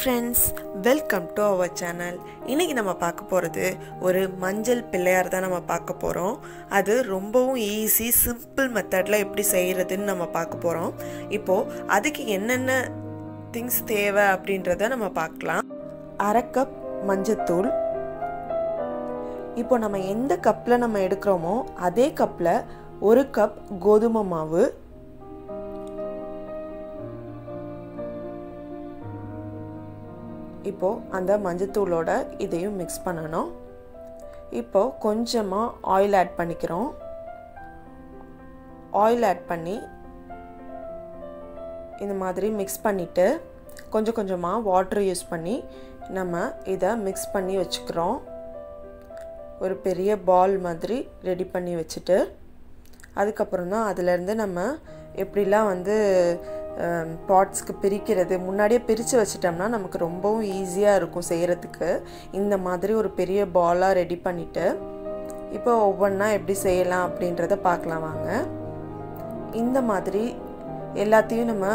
friends, welcome to our channel. இன்னைக்கு நம்ம பார்க்க போறது ஒரு மஞ்சள் பிள்ளையார் தான் நம்ம பார்க்க போறோம். அது ரொம்பவும் ஈஸி சிம்பிள் மெத்தட்ல எப்படி செய்யறதுன்னு நம்ம பார்க்க போறோம். இப்போ அதுக்கு என்னென்ன things தேவை அப்படின்றத நம்ம பார்க்கலாம். 1/2 கப் மஞ்சள்தூள். இப்போ நம்ம எந்த கப்ல நம்ம எடுக்கறோமோ அதே கப்ல 1 கப் கோதுமை மாவு, இப்போ அந்த மஞ்சத்தூளோட இதையும் மிக்ஸ் பண்ணனும். இப்போ கொஞ்சமா ஆயில் ஆட் பண்ணிக்கிறோம். ஆயில் ஆட் பண்ணி இந்த மாதிரி மிக்ஸ் பண்ணிட்டு கொஞ்சம் கொஞ்சமா வாட்டர் யூஸ் பண்ணி நம்ம இத மிக்ஸ் பண்ணி வச்சுக்கிறோம். ஒரு பெரிய பால் மாதிரி ரெடி பண்ணி வச்சிட்டு அதுக்கு அப்புறம் தான் அதில இருந்து நம்ம எப்படிலாம் வந்து பாட்ஸ்க்கு பிரிக்கிறது முன்னாடியே பிரிச்சு வச்சிட்டோம்னா நமக்கு ரொம்பவும் ஈஸியா இருக்கும் செய்யிறதுக்கு. இந்த மாதிரி ஒரு பெரிய பாலா ரெடி பண்ணிட்டு இப்போ ஒவ்வொண்ணா எப்படி செய்யலாம் அப்படின்றத பார்க்கலாம் வாங்க. இந்த மாதிரி எல்லாத்தையும் நம்ம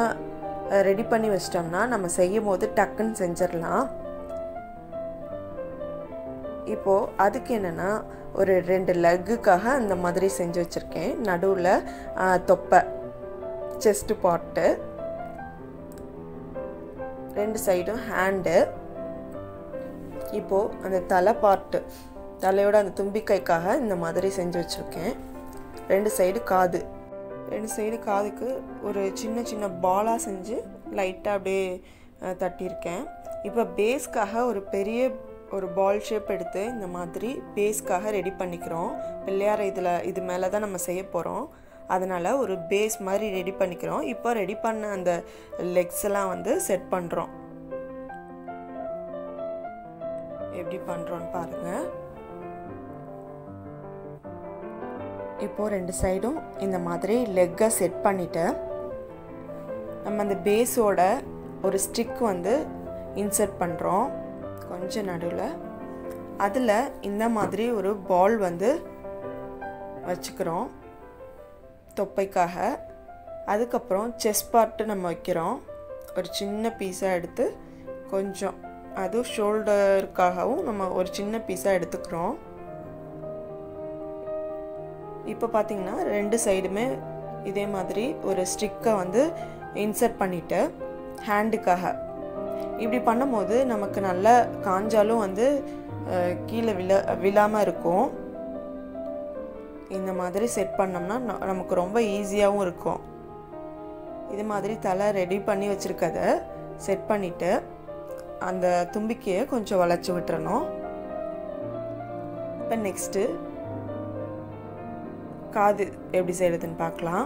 ரெடி பண்ணி வச்சிட்டோம்னா நம்ம செய்யும்போது டக்குன்னு செஞ்சிரலாம். இப்போ அதுக்கு என்னன்னா ஒரு 2 லெக்குக்காக அந்த மாதிரி செஞ்சு வச்சிருக்கேன். நடுவுல தொப்பை chest part, 2 சைடும் ஹேண்ட். இப்போ அந்த தலை பார்ட், தலையோட அந்த தும்பிக்கைக்காக இந்த மாதிரி செஞ்சு வச்சிருக்கேன். 2 சைடு காது, 2 சைடு காதுக்கு ஒரு சின்ன சின்ன பாலா செஞ்சு லைட்டா அப்படியே தட்டியிருக்கேன். இப்போ பேஸ்க்காக ஒரு பெரிய ஒரு பால் ஷேப் எடுத்து இந்த மாதிரி பேஸ்க்காக ரெடி பண்ணிக்கிறோம். பிள்ளையார் இது மேல தான் நம்ம செய்ய போறோம். அதனால ஒரு பேஸ் மாதிரி ரெடி பண்ணிக்கிறோம். இப்போ ரெடி பண்ண அந்த லெக்ஸ் எல்லாம் வந்து செட் பண்றோம். எப்படி பண்றோம்னு பாருங்க. இப்போ 2 சைடும் இந்த மாதிரி லெக்க செட் பண்ணிட்டு நம்ம அந்த பேஸோட ஒரு ஸ்டிக் வந்து இன்சர்ட் பண்றோம். கொஞ்சம் நடுவுல அதுல இந்த மாதிரி ஒரு பால் வந்து வச்சுக்கிறோம் தொப்பைக்காக. அதுக்கப்புறம் செஸ்ட் பார்ட் நம்ம வைக்கிறோம். ஒரு சின்ன பீஸா எடுத்து கொஞ்சம் அது ஷோல்டருக்காகவும் நம்ம ஒரு சின்ன பீஸா எடுத்துக்கிறோம். இப்போ பாத்தீங்கன்னா 2 சைடுமே இதே மாதிரி ஒரு ஸ்டிக்கை வந்து இன்சர்ட் பண்ணிட்டு ஹேண்டுக்காக இப்படி பண்ணும்போது நமக்கு நல்லா காஞ்சாலும் வந்து கீழே விழாம இருக்கும். இந்த மாதிரி செட் பண்ணோம்னா நமக்கு ரொம்ப ஈஸியாகவும் இருக்கும். இது மாதிரி தலை ரெடி பண்ணி வச்சிருக்கத செட் பண்ணிட்டு அந்த தும்பிக்கையை கொஞ்சம் வளைச்சு விட்டுறணும். இப்போ நெக்ஸ்ட் காது எப்படி செய்யறதுன்னு பார்க்கலாம்.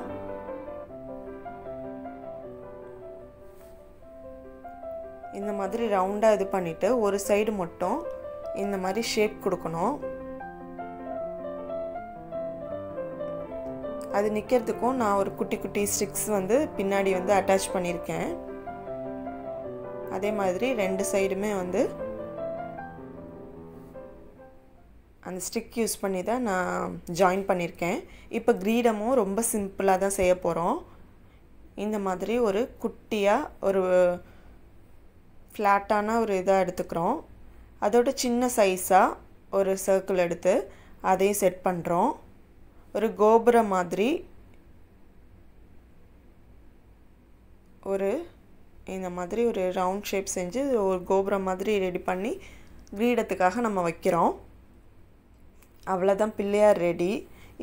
இந்த மாதிரி ரவுண்டா இது பண்ணிட்டு ஒரு சைடு மட்டும் இந்த மாதிரி ஷேப் கொடுக்கணும். அது நிக்கிறதுக்கும் நான் ஒரு குட்டி குட்டி ஸ்டிக்ஸ் வந்து பின்னாடி வந்து அட்டாச் பண்ணியிருக்கேன். அதே மாதிரி 2 சைடுமே வந்து அந்த ஸ்டிக் யூஸ் பண்ணி தான் நான் ஜாயின் பண்ணியிருக்கேன். இப்போ கிரீடமும் ரொம்ப சிம்பிளாக தான் செய்ய போகிறோம். இந்த மாதிரி ஒரு குட்டியாக ஒரு ஃப்ளாட்டான ஒரு இதாக எடுத்துக்கிறோம். அதோட சின்ன சைஸாக ஒரு சர்க்கிள் எடுத்து அதையும் செட் பண்ணுறோம். ஒரு கோபுரம் மாதிரி இந்த மாதிரி ஒரு ரவுண்ட் ஷேப் செஞ்சு ஒரு கோபுரம் மாதிரி ரெடி பண்ணி கிரீடத்துக்காக நம்ம வைக்கிறோம். அவ்வளோதான், பிள்ளையார் ரெடி.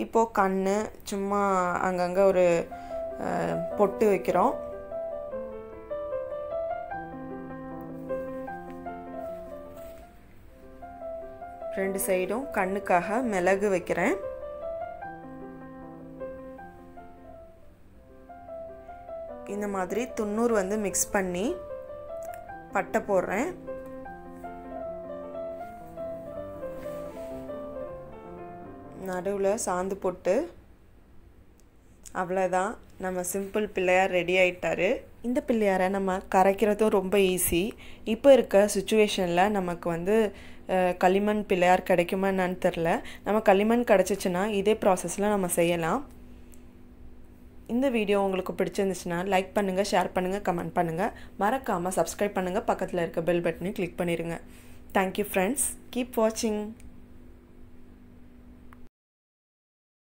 இப்போது கண்ணு சும்மா அங்கங்கே ஒரு பொட்டு வைக்கிறோம். ரெண்டு சைடும் கண்ணுக்காக மிளகு வைக்கிறேன். இந்த மாதிரி 90 வந்து மிக்ஸ் பண்ணி பட்டை போடுறேன். நடுவில் சாந்து போட்டு அவ்வளோதான், நம்ம சிம்பிள் பிள்ளையார் ரெடி ஆயிட்டாரு. இந்த பிள்ளையாரை நம்ம கரைக்கிறதும் ரொம்ப ஈஸி. இப்போ இருக்க சுச்சுவேஷனில் நமக்கு வந்து களிமண் பிள்ளையார் கிடைக்குமா என்னன்னு தெரில. நம்ம களிமண் கிடச்சிச்சின்னா இதே ப்ராசஸில் நம்ம செய்யலாம். இந்த வீடியோ உங்களுக்கு பிடிச்சிருந்துச்சுன்னா லைக் பண்ணுங்கள், ஷேர் பண்ணுங்கள், கமெண்ட் பண்ணுங்கள். மறக்காமல் சப்ஸ்கிரைப் பண்ணுங்கள். பக்கத்தில் இருக்க பெல் பட்டனையும் கிளிக் பண்ணிடுங்க. Thank you friends. கீப் வாட்சிங்.